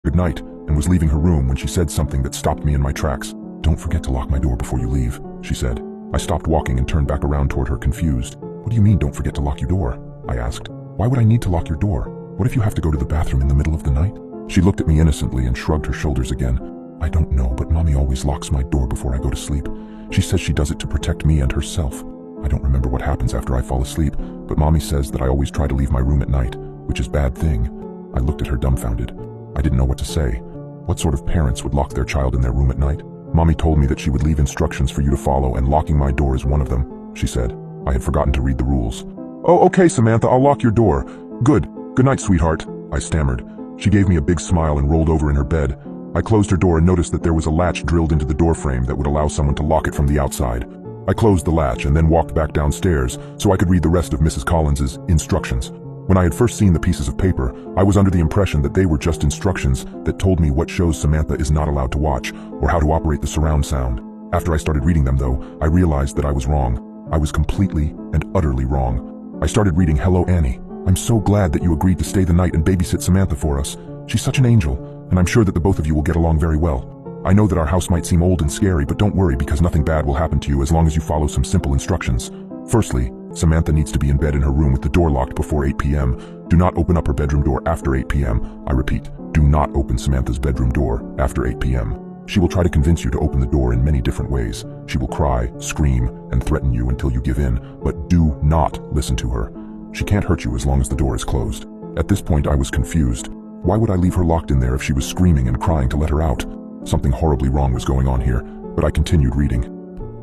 good night and was leaving her room when she said something that stopped me in my tracks. "Don't forget to lock my door before you leave," she said. I stopped walking and turned back around toward her, confused. "What do you mean, don't forget to lock your door?" I asked. "Why would I need to lock your door? What if you have to go to the bathroom in the middle of the night?" She looked at me innocently and shrugged her shoulders again. "I don't know, but Mommy always locks my door before I go to sleep. She says she does it to protect me and herself. I don't remember what happens after I fall asleep, but Mommy says that I always try to leave my room at night, which is a bad thing." I looked at her dumbfounded. I didn't know what to say. What sort of parents would lock their child in their room at night? "Mommy told me that she would leave instructions for you to follow, and locking my door is one of them," she said. I had forgotten to read the rules. "Oh, okay, Samantha, I'll lock your door. Good. Good night, sweetheart," I stammered. She gave me a big smile and rolled over in her bed. I closed her door and noticed that there was a latch drilled into the door frame that would allow someone to lock it from the outside. I closed the latch and then walked back downstairs so I could read the rest of Mrs. Collins's instructions. When I had first seen the pieces of paper, I was under the impression that they were just instructions that told me what shows Samantha is not allowed to watch or how to operate the surround sound. After I started reading them, though, I realized that I was wrong. I was completely and utterly wrong. I started reading, "Hello, Annie. I'm so glad that you agreed to stay the night and babysit Samantha for us. She's such an angel, and I'm sure that the both of you will get along very well. I know that our house might seem old and scary, but don't worry because nothing bad will happen to you as long as you follow some simple instructions. Firstly, Samantha needs to be in bed in her room with the door locked before 8 p.m. Do not open up her bedroom door after 8 p.m. I repeat, do not open Samantha's bedroom door after 8 p.m. She will try to convince you to open the door in many different ways. She will cry, scream, and threaten you until you give in, but do not listen to her. She can't hurt you as long as the door is closed." At this point, I was confused. Why would I leave her locked in there if she was screaming and crying to let her out? Something horribly wrong was going on here, but I continued reading.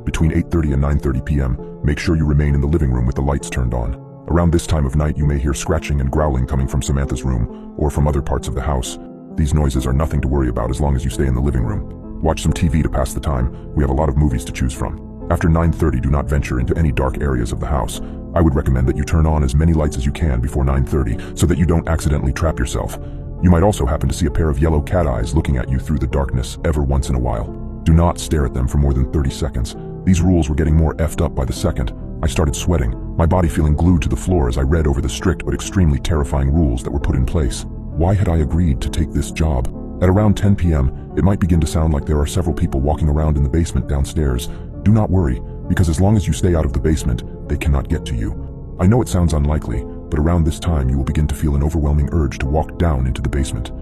"Between 8:30 and 9:30 p.m., make sure you remain in the living room with the lights turned on. Around this time of night, you may hear scratching and growling coming from Samantha's room or from other parts of the house. These noises are nothing to worry about as long as you stay in the living room. Watch some TV to pass the time. We have a lot of movies to choose from. After 9:30, do not venture into any dark areas of the house. I would recommend that you turn on as many lights as you can before 9:30 so that you don't accidentally trap yourself. You might also happen to see a pair of yellow cat eyes looking at you through the darkness every once in a while. Do not stare at them for more than 30 seconds. These rules were getting more effed up by the second. I started sweating, my body feeling glued to the floor as I read over the strict but extremely terrifying rules that were put in place. Why had I agreed to take this job? At around 10 p.m., it might begin to sound like there are several people walking around in the basement downstairs. Do not worry, because as long as you stay out of the basement, they cannot get to you. I know it sounds unlikely, but around this time you will begin to feel an overwhelming urge to walk down into the basement.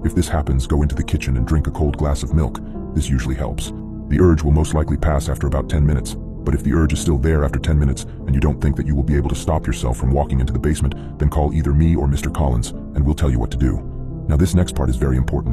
If this happens, go into the kitchen and drink a cold glass of milk. This usually helps. The urge will most likely pass after about 10 minutes, but if the urge is still there after 10 minutes and you don't think that you will be able to stop yourself from walking into the basement, then call either me or Mr. Collins and we'll tell you what to do. Now this next part is very important.